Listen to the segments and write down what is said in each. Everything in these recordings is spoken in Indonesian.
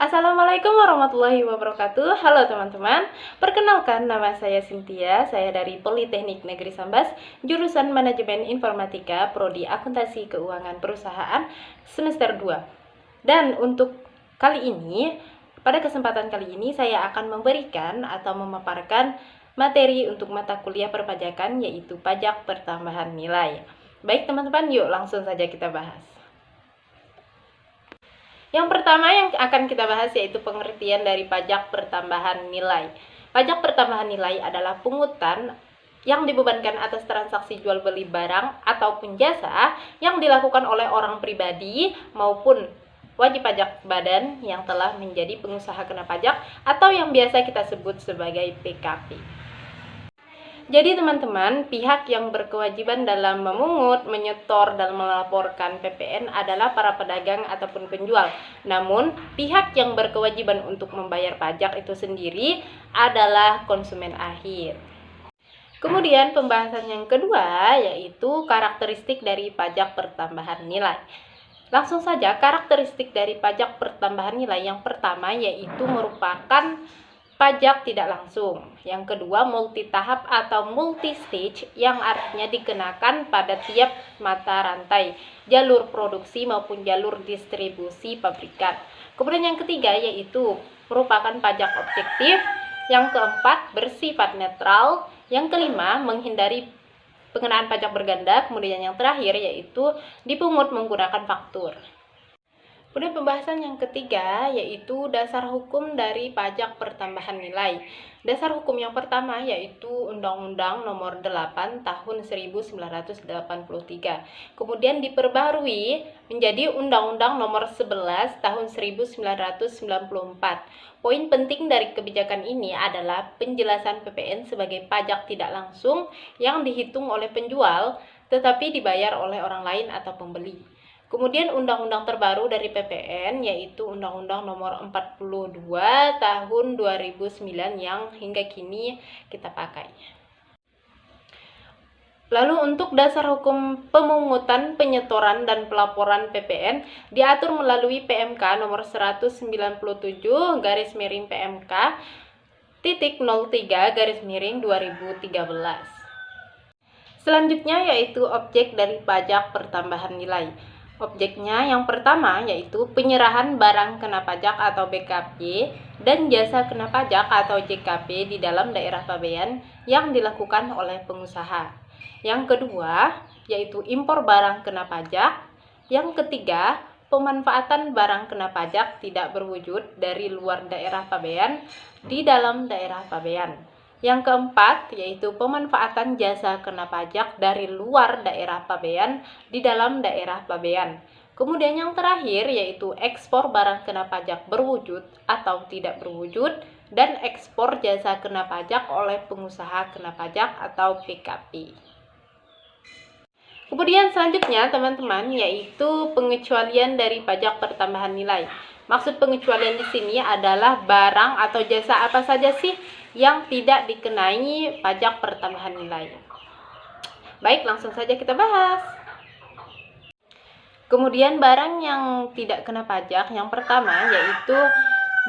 Assalamualaikum warahmatullahi wabarakatuh. Halo teman-teman, perkenalkan nama saya Cynthia. Saya dari Politeknik Negeri Sambas, jurusan Manajemen Informatika, Prodi Akuntansi Keuangan Perusahaan semester 2. Dan untuk kali ini, pada kesempatan kali ini saya akan memberikan atau memaparkan materi untuk mata kuliah perpajakan, yaitu pajak pertambahan nilai. Baik teman-teman, yuk langsung saja kita bahas. Yang pertama yang akan kita bahas yaitu pengertian dari pajak pertambahan nilai. Pajak pertambahan nilai adalah pungutan yang dibebankan atas transaksi jual beli barang ataupun jasa yang dilakukan oleh orang pribadi maupun wajib pajak badan yang telah menjadi pengusaha kena pajak atau yang biasa kita sebut sebagai PKP. Jadi teman-teman, pihak yang berkewajiban dalam memungut, menyetor, dan melaporkan PPN adalah para pedagang ataupun penjual. Namun, pihak yang berkewajiban untuk membayar pajak itu sendiri adalah konsumen akhir. Kemudian pembahasan yang kedua yaitu karakteristik dari pajak pertambahan nilai. Langsung saja, karakteristik dari pajak pertambahan nilai yang pertama yaitu merupakan pajak tidak langsung. Yang kedua, multi tahap atau multi stage yang artinya dikenakan pada tiap mata rantai, jalur produksi maupun jalur distribusi pabrikan. Kemudian yang ketiga yaitu merupakan pajak objektif. Yang keempat, bersifat netral. Yang kelima, menghindari pengenaan pajak berganda. Kemudian yang terakhir yaitu dipungut menggunakan faktur. Kemudian pembahasan yang ketiga yaitu dasar hukum dari pajak pertambahan nilai. Dasar hukum yang pertama yaitu Undang-Undang Nomor 8 Tahun 1983. Kemudian diperbarui menjadi Undang-Undang Nomor 11 Tahun 1994. Poin penting dari kebijakan ini adalah penjelasan PPN sebagai pajak tidak langsung yang dihitung oleh penjual tetapi dibayar oleh orang lain atau pembeli. Kemudian undang-undang terbaru dari PPN yaitu Undang-Undang Nomor 42 Tahun 2009 yang hingga kini kita pakai. Lalu untuk dasar hukum pemungutan, penyetoran, dan pelaporan PPN diatur melalui PMK nomor 197 garis miring PMK titik 03 garis miring 2013. Selanjutnya yaitu objek dari pajak pertambahan nilai. Objeknya yang pertama yaitu penyerahan barang kena pajak atau BKP dan jasa kena pajak atau JKP di dalam daerah pabean yang dilakukan oleh pengusaha. Yang kedua yaitu impor barang kena pajak. Yang ketiga, pemanfaatan barang kena pajak tidak berwujud dari luar daerah pabean di dalam daerah pabean. Yang keempat yaitu pemanfaatan jasa kena pajak dari luar daerah pabean di dalam daerah pabean. Kemudian yang terakhir yaitu ekspor barang kena pajak berwujud atau tidak berwujud dan ekspor jasa kena pajak oleh pengusaha kena pajak atau PKP. Kemudian selanjutnya teman-teman yaitu pengecualian dari pajak pertambahan nilai. Maksud pengecualian di sini adalah barang atau jasa apa saja sih yang tidak dikenai pajak pertambahan nilai. Baik, langsung saja kita bahas. Kemudian barang yang tidak kena pajak yang pertama yaitu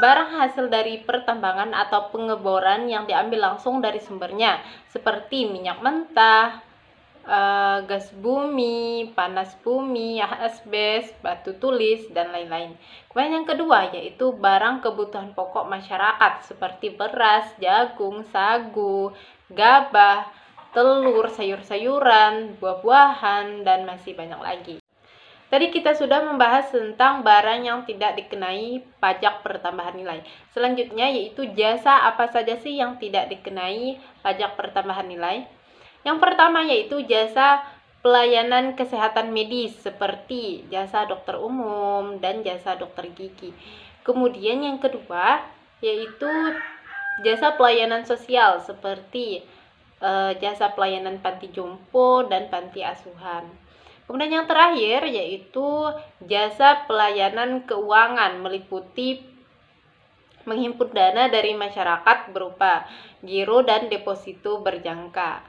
barang hasil dari pertambangan atau pengeboran yang diambil langsung dari sumbernya seperti minyak mentah, gas bumi, panas bumi, asbes, batu tulis, dan lain-lain. Kemudian yang kedua yaitu barang kebutuhan pokok masyarakat seperti beras, jagung, sagu, gabah, telur, sayur-sayuran, buah-buahan, dan masih banyak lagi. Tadi kita sudah membahas tentang barang yang tidak dikenai pajak pertambahan nilai. Selanjutnya yaitu jasa apa saja sih yang tidak dikenai pajak pertambahan nilai. Yang pertama yaitu jasa pelayanan kesehatan medis seperti jasa dokter umum dan jasa dokter gigi. Kemudian yang kedua yaitu jasa pelayanan sosial seperti jasa pelayanan panti jompo dan panti asuhan. Kemudian yang terakhir yaitu jasa pelayanan keuangan meliputi menghimpun dana dari masyarakat berupa giro dan deposito berjangka.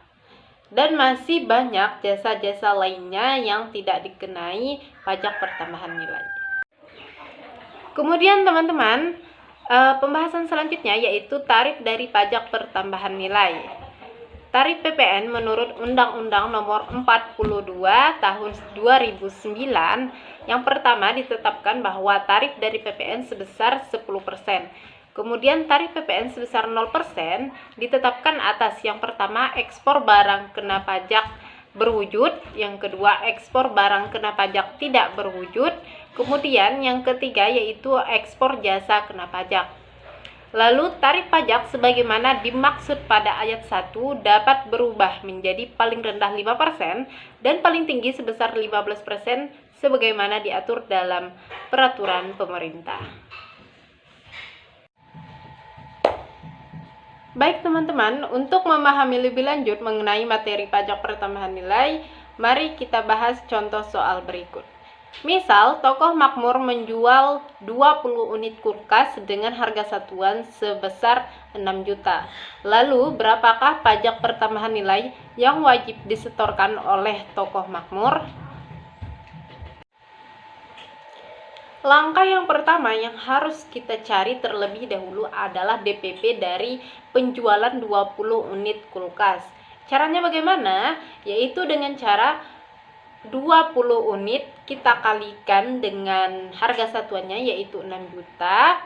Dan masih banyak jasa-jasa lainnya yang tidak dikenai pajak pertambahan nilai. Kemudian teman-teman, pembahasan selanjutnya yaitu tarif dari pajak pertambahan nilai. Tarif PPN menurut Undang-Undang Nomor 42 Tahun 2009 yang pertama ditetapkan bahwa tarif dari PPN sebesar 10%. Kemudian tarif PPN sebesar 0% ditetapkan atas yang pertama ekspor barang kena pajak berwujud, yang kedua ekspor barang kena pajak tidak berwujud, kemudian yang ketiga yaitu ekspor jasa kena pajak. Lalu tarif pajak sebagaimana dimaksud pada ayat 1 dapat berubah menjadi paling rendah 5% dan paling tinggi sebesar 15% sebagaimana diatur dalam peraturan pemerintah. Baik teman-teman, untuk memahami lebih lanjut mengenai materi pajak pertambahan nilai, mari kita bahas contoh soal berikut. Misal, tokoh makmur menjual 20 unit kulkas dengan harga satuan sebesar 6 juta. Lalu, berapakah pajak pertambahan nilai yang wajib disetorkan oleh tokoh makmur? Langkah yang pertama yang harus kita cari terlebih dahulu adalah DPP dari penjualan 20 unit kulkas. Caranya bagaimana? Yaitu dengan cara 20 unit kita kalikan dengan harga satuannya yaitu 6 juta.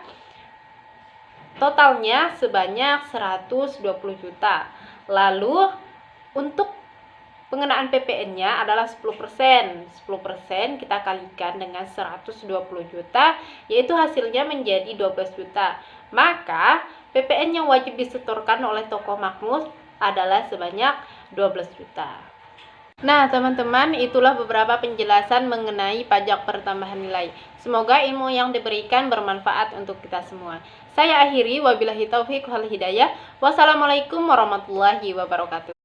Totalnya sebanyak 120 juta. Lalu untuk pengenaan PPN-nya adalah 10%. 10% kita kalikan dengan 120 juta, yaitu hasilnya menjadi 12 juta. Maka PPN yang wajib disetorkan oleh tokoh makmur adalah sebanyak 12 juta. Nah teman-teman, itulah beberapa penjelasan mengenai pajak pertambahan nilai. Semoga ilmu yang diberikan bermanfaat untuk kita semua. Saya akhiri, wabillahi taufiq wal hidayah. Wassalamualaikum warahmatullahi wabarakatuh.